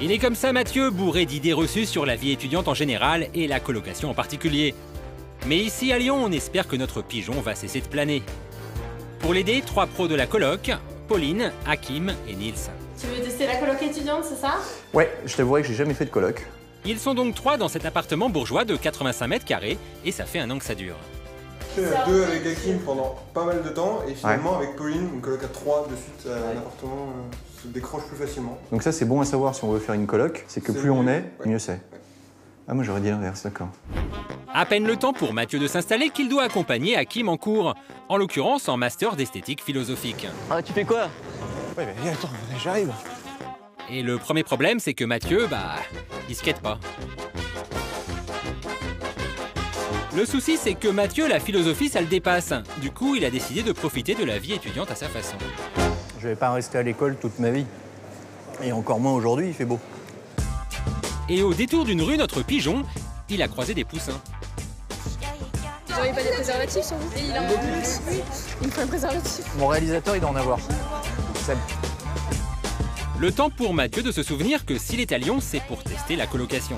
Il est comme ça Mathieu, bourré d'idées reçues sur la vie étudiante en général et la colocation en particulier. Mais ici à Lyon, on espère que notre pigeon va cesser de planer. Pour l'aider, 3 pros de la coloc, Pauline, Hakim et Nils. Tu veux tester la coloc étudiante, c'est ça? Ouais, je t'avouerai que j'ai jamais fait de coloc. Ils sont donc 3 dans cet appartement bourgeois de 85 mètres carrés et ça fait un an que ça dure. Je suis à 2 avec Hakim pendant pas mal de temps et finalement avec Pauline, une coloc à 3 de suite, un appartement se décroche plus facilement. Donc ça c'est bon à savoir si on veut faire une coloc, c'est que plus on est, mieux c'est. Ah moi j'aurais dit l'inverse, d'accord. À peine le temps pour Mathieu de s'installer qu'il doit accompagner Hakim en cours, en l'occurrence en master d'esthétique philosophique. Ah, tu fais quoi? Ouais mais viens, attends, j'arrive. Et le premier problème, c'est que Mathieu, il skate pas. Le souci, c'est que Mathieu, la philosophie, ça le dépasse. Du coup, il a décidé de profiter de la vie étudiante à sa façon. Je vais pas rester à l'école toute ma vie. Et encore moins aujourd'hui, il fait beau. Et au détour d'une rue, notre pigeon, il a croisé des poussins. Vous n'auriez pas des préservatifs sur vous? Il en a plus. Il me faut un préservatif. Mon réalisateur, il doit en avoir. Seb. Le temps pour Mathieu de se souvenir que s'il est à Lyon, c'est pour tester la colocation.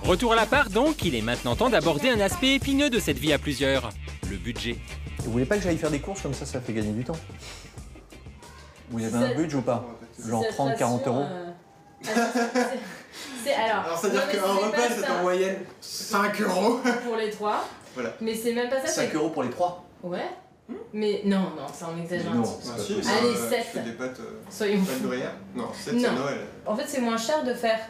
Retour à l'appart donc, il est maintenant temps d'aborder un aspect épineux de cette vie à plusieurs, le budget. Vous voulez pas que j'aille faire des courses comme ça fait gagner du temps? Vous avez un budget ou pas? Genre 30-40 euros? Alors c'est-à-dire qu'un repas c'est en moyenne 5 euros. pour les 3. Voilà. Mais c'est même pas ça. 5 euros pour les 3? Ouais. Mais non, ça on exagère un petit peu. Allez, 7. Je fais des pâtes, Soyons pâtes gruyère. Non, 7 c'est Noël. En fait, c'est moins cher de faire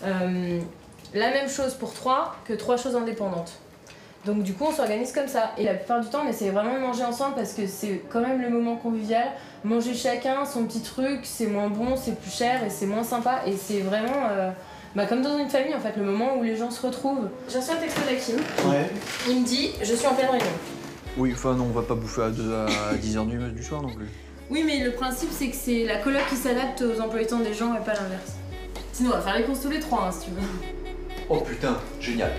la même chose pour 3 que 3 choses indépendantes. Donc du coup, on s'organise comme ça. Et la plupart du temps, on essaie vraiment de manger ensemble parce que c'est quand même le moment convivial. Manger chacun son petit truc, c'est moins bon, c'est plus cher et c'est moins sympa. Et c'est vraiment comme dans une famille, en fait, le moment où les gens se retrouvent. J'ai reçu un texto d'Hakim. Ouais. Il me dit « Je suis en pleine réunion ». Oui, enfin non, on va pas bouffer à 10h du soir non plus. Oui, mais le principe, c'est que c'est la coloc qui s'adapte aux emplois du temps des gens et pas l'inverse. Sinon, on va faire les courses tous les 3, si tu veux. Oh putain, génial.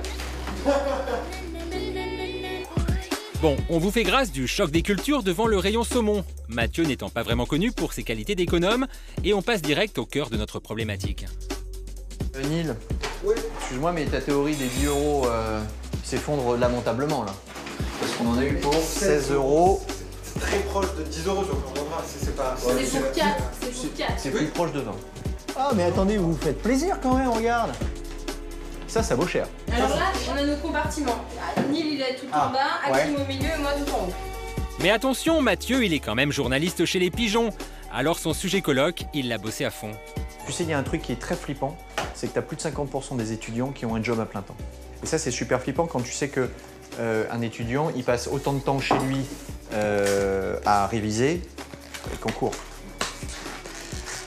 Bon, on vous fait grâce du choc des cultures devant le rayon saumon, Mathieu n'étant pas vraiment connu pour ses qualités d'économe, et on passe direct au cœur de notre problématique. Neil, Oui. excuse-moi, mais ta théorie des 10 euros s'effondre lamentablement là. Parce qu'on en a eu pour 16 euros. C'est très proche de 10 euros, j'en reviendrai. C'est pas. C'est pour 4, c'est pour 4. C'est plus proche de 20. Ah mais attendez, vous vous faites plaisir quand même, regarde. Ça vaut cher. Alors là, on a nos compartiments. Neil, il est tout en bas, Hakim au milieu et moi tout en haut. Mais attention, Mathieu, il est quand même journaliste chez les pigeons, alors son sujet coloc, il l'a bossé à fond. Tu sais, il y a un truc qui est très flippant, c'est que tu as plus de 50% des étudiants qui ont un job à plein temps. Et ça, c'est super flippant quand tu sais que un étudiant, il passe autant de temps chez lui à réviser qu'en cours.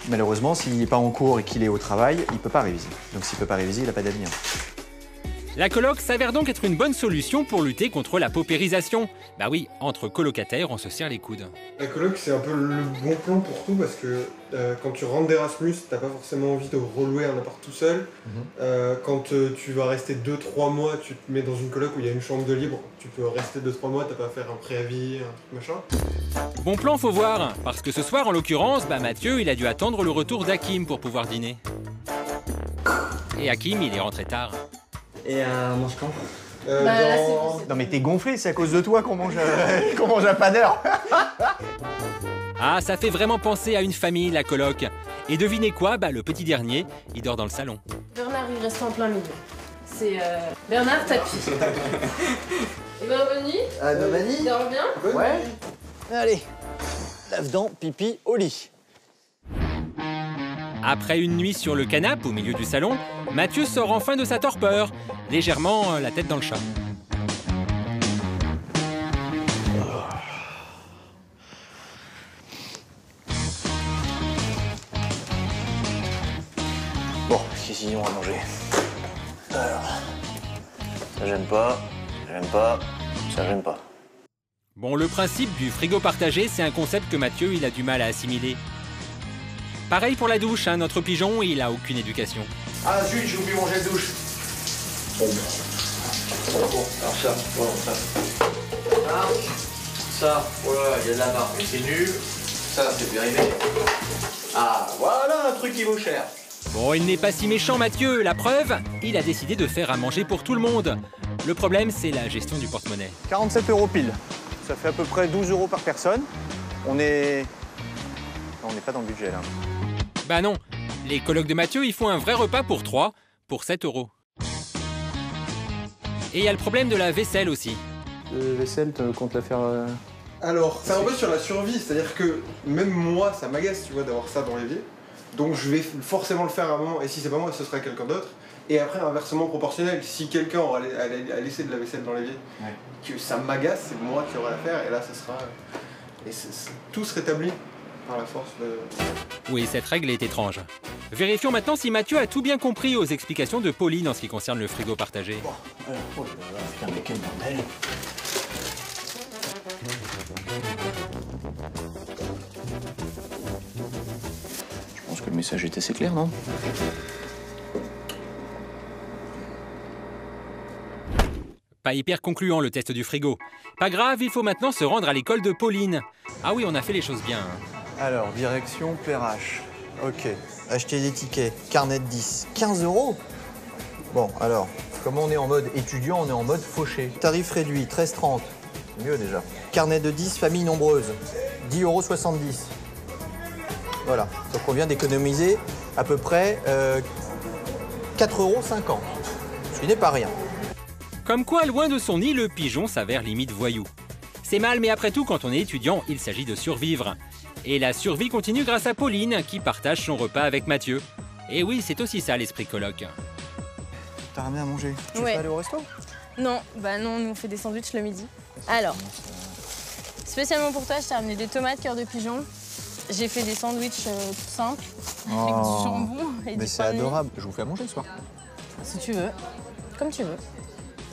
Malheureusement, s'il n'est pas en cours et qu'il est au travail, il ne peut pas réviser. Donc s'il ne peut pas réviser, il n'a pas d'avenir. La coloc s'avère donc être une bonne solution pour lutter contre la paupérisation. Bah oui, entre colocataires, on se serre les coudes. La coloc, c'est un peu le bon plan pour tout parce que quand tu rentres d'Erasmus, t'as pas forcément envie de relouer un appart tout seul. Quand tu vas rester 2-3 mois, tu te mets dans une coloc où il y a une chambre de libre. Tu peux rester 2-3 mois, t'as pas à faire un préavis, un truc machin. Bon plan, faut voir, parce que ce soir, en l'occurrence, Mathieu, il a dû attendre le retour d'Hakim pour pouvoir dîner. Et Hakim, il est rentré tard. Et on mange quand? Non mais t'es gonflé, c'est à cause de toi qu'on mange, qu'on mange à pas d'heure. Ah, ça fait vraiment penser à une famille, la coloc. Et devinez quoi, le petit dernier, il dort dans le salon. Bernard, il reste en plein milieu. C'est Bernard tapis. Et bonne nuit. Ah, bonne nuit. Tu dors bien? Ouais. Allez, lave-dents, pipi, au lit. Après une nuit sur le canapé au milieu du salon, Mathieu sort enfin de sa torpeur, légèrement la tête dans le chat. Bon, qu'est-ce qu'ils ont à manger? Alors, ça j'aime pas, ça j'aime pas. Bon, le principe du frigo partagé, c'est un concept que Mathieu, il a du mal à assimiler. Pareil pour la douche, notre pigeon, il a aucune éducation. Ah zut, j'ai oublié mon gel douche. Bon, alors ça, voilà, ça. Ah, ça, voilà, il y a de la marque, mais c'est nul. Ça, c'est périmé. Ah, voilà un truc qui vaut cher. Bon, il n'est pas si méchant, Mathieu. La preuve, il a décidé de faire à manger pour tout le monde. Le problème, c'est la gestion du porte-monnaie. 47 € pile. Ça fait à peu près 12 € par personne. On n'est pas dans le budget, là. Bah non, les colocs de Mathieu, ils font un vrai repas pour 3, pour 7 €. Et il y a le problème de la vaisselle aussi. Vaisselle, tu comptes la faire... Alors, c'est un peu sur la survie, c'est-à-dire que même moi, ça m'agace, tu vois, d'avoir ça dans l'évier. Donc je vais forcément le faire à un moment, et si c'est pas moi, ce sera quelqu'un d'autre. Et après, inversement proportionnel, si quelqu'un a laissé de la vaisselle dans l'évier, que ça m'agace, c'est moi qui aurai à faire, et là, ça sera... Et tout se rétablit par la force de... Oui, cette règle est étrange. Vérifions maintenant si Mathieu a tout bien compris aux explications de Pauline en ce qui concerne le frigo partagé. Bon, alors, oh là là, putain, mais quel bordel. Je pense que le message est assez clair, non? Pas hyper concluant le test du frigo. Pas grave, il faut maintenant se rendre à l'école de Pauline. Ah oui, on a fait les choses bien. Alors, direction PRH. Ok. Acheter des tickets, carnet de 10, 15 €. Bon, alors, comme on est en mode étudiant, on est en mode fauché. Tarif réduit, 13,30. C'est mieux déjà. Carnet de 10, famille nombreuse, 10,70 €. Voilà. Donc on vient d'économiser à peu près 4,50 €. Ce qui n'est pas rien. Comme quoi, loin de son nid, le pigeon s'avère limite voyou. C'est mal, mais après tout, quand on est étudiant, il s'agit de survivre. Et la survie continue grâce à Pauline, qui partage son repas avec Mathieu. Et oui, c'est aussi ça l'esprit coloc. T'as ramené à manger? Tu Ouais. veux pas aller au resto? Non, bah non, nous on fait des sandwichs le midi. Alors, spécialement pour toi, je t'ai ramené des tomates cœur de pigeon. J'ai fait des sandwichs tout simples, avec du jambon et Mais du c'est pain de mie. adorable. Je vous fais à manger ce soir. Si tu veux, comme tu veux.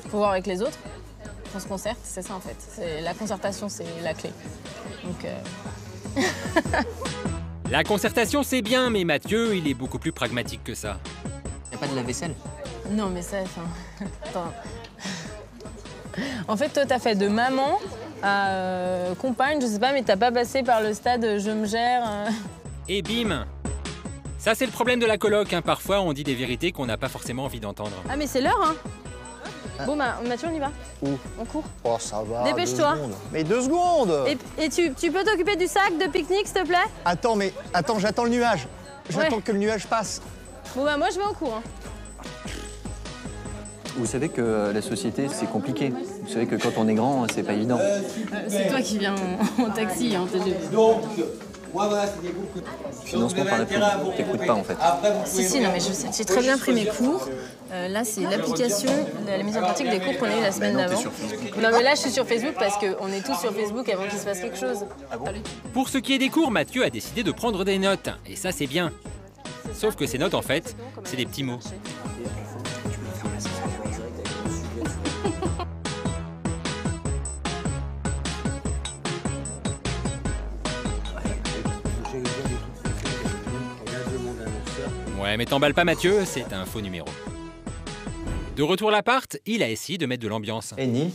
Faut voir avec les autres. On se concerte, c'est ça en fait. La concertation, c'est la clé. Donc, La concertation, c'est bien, mais Mathieu, il est beaucoup plus pragmatique que ça. Y'a pas de la vaisselle? non mais ça, enfin... Attends. En fait, toi, t'as fait de maman à compagne, je sais pas, mais t'as pas passé par le stade je me gère. Et bim! Ça, c'est le problème de la coloc, hein. Parfois, on dit des vérités qu'on n'a pas forcément envie d'entendre. Ah mais c'est l'heure, hein. Bon bah, Mathieu, on y va. Où? On court. Oh, ça va. Dépêche-toi. 2 secondes. Mais 2 secondes! Et tu peux t'occuper du sac de pique-nique, s'il te plaît? Attends, j'attends le nuage. J'attends Ouais. que le nuage passe. Bon bah, moi, je vais en cours. Hein. Vous savez que la société, c'est compliqué. Vous savez que quand on est grand, c'est pas évident. C'est toi qui viens en taxi, hein, Donc, moi, voilà, c'était beaucoup. Financement par la pub. T'écoutes pas, en fait. Si, non, mais je sais, j'ai très bien pris mes cours. Là, c'est l'application, la mise en pratique des cours qu'on a eu la semaine d'avant. Non, mais là, je suis sur Facebook parce qu'on est tous sur Facebook avant qu'il se passe quelque chose. Pour ce qui est des cours, Mathieu a décidé de prendre des notes. Et ça, c'est bien. Sauf que ces notes, en fait, c'est des petits mots. Ouais, mais t'emballes pas Mathieu, c'est un faux numéro. De retour à l'appart, il a essayé de mettre de l'ambiance. Hey Neil,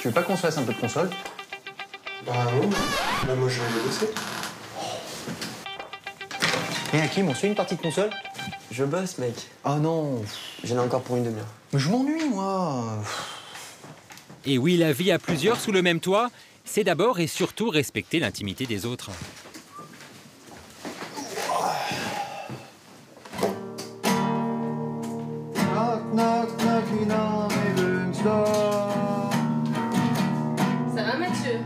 tu veux pas qu'on se fasse un peu de console? Bah non, bah moi je vais bosser. Hé Hakim, on se fait une partie de console? Je bosse, mec. Oh non, J'en ai encore pour une demi-heure. mais je m'ennuie, moi. Et oui, la vie à plusieurs sous le même toit, c'est d'abord et surtout respecter l'intimité des autres. Knock, knock, knocking on heaven's door. Ça va, Mathieu?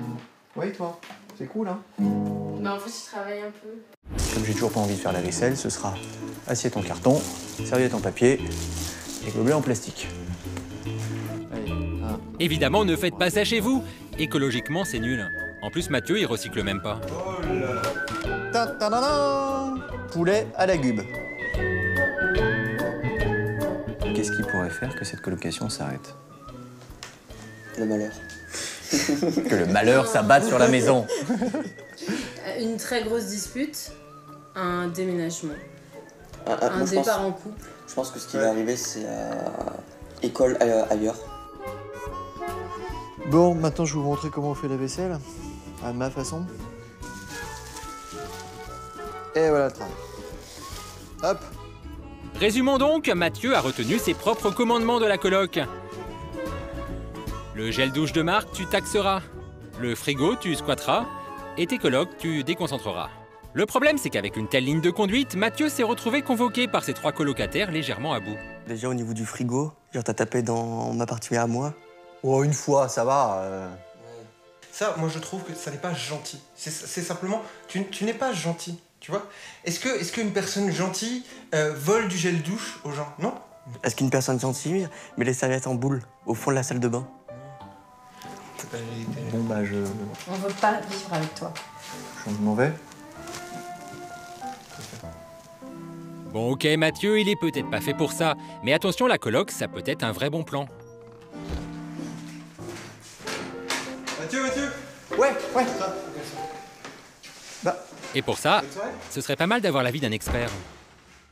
Oui, toi, c'est cool, hein? Bah, en fait, je travaille un peu. Comme j'ai toujours pas envie de faire la vaisselle, ce sera assiette en carton, serviette en papier et gobelet en plastique. Allez, Évidemment, ne faites pas ça chez vous. Écologiquement, c'est nul. En plus, Mathieu, il recycle même pas. Ta-ta-da-da. Poulet à la gube. Qu'est-ce qui pourrait faire que cette colocation s'arrête? Le malheur. Que le malheur s'abatte sur la maison. Une très grosse dispute, un déménagement, Moi, un je pense, départ en couple. je pense que ce qui va arriver, c'est école ailleurs. Bon, maintenant je vais vous montrer comment on fait la vaisselle. À ma façon. Et voilà le travail. Hop. Résumons donc, Mathieu a retenu ses propres commandements de la coloc. Le gel douche de marque, tu taxeras. Le frigo, tu squatteras. Et tes colocs, tu déconcentreras. Le problème, c'est qu'avec une telle ligne de conduite, Mathieu s'est retrouvé convoqué par ses 3 colocataires légèrement à bout. Déjà au niveau du frigo, genre t'as tapé dans ma partie à moi. Oh, une fois, ça va. Ça, moi je trouve que ça n'est pas gentil. C'est simplement, tu n'es pas gentil, tu vois. Est-ce qu'une personne gentille vole du gel douche aux gens? Non. Est-ce qu'une personne gentille met les serviettes en boule au fond de la salle de bain? C'est pas la vérité. Bon, bah, On veut pas vivre avec toi. je m'en vais. Bon ok Mathieu, il est peut-être pas fait pour ça, mais attention la coloc, ça peut être un vrai bon plan. Mathieu, Ouais. Et pour ça, ce serait pas mal d'avoir l'avis d'un expert.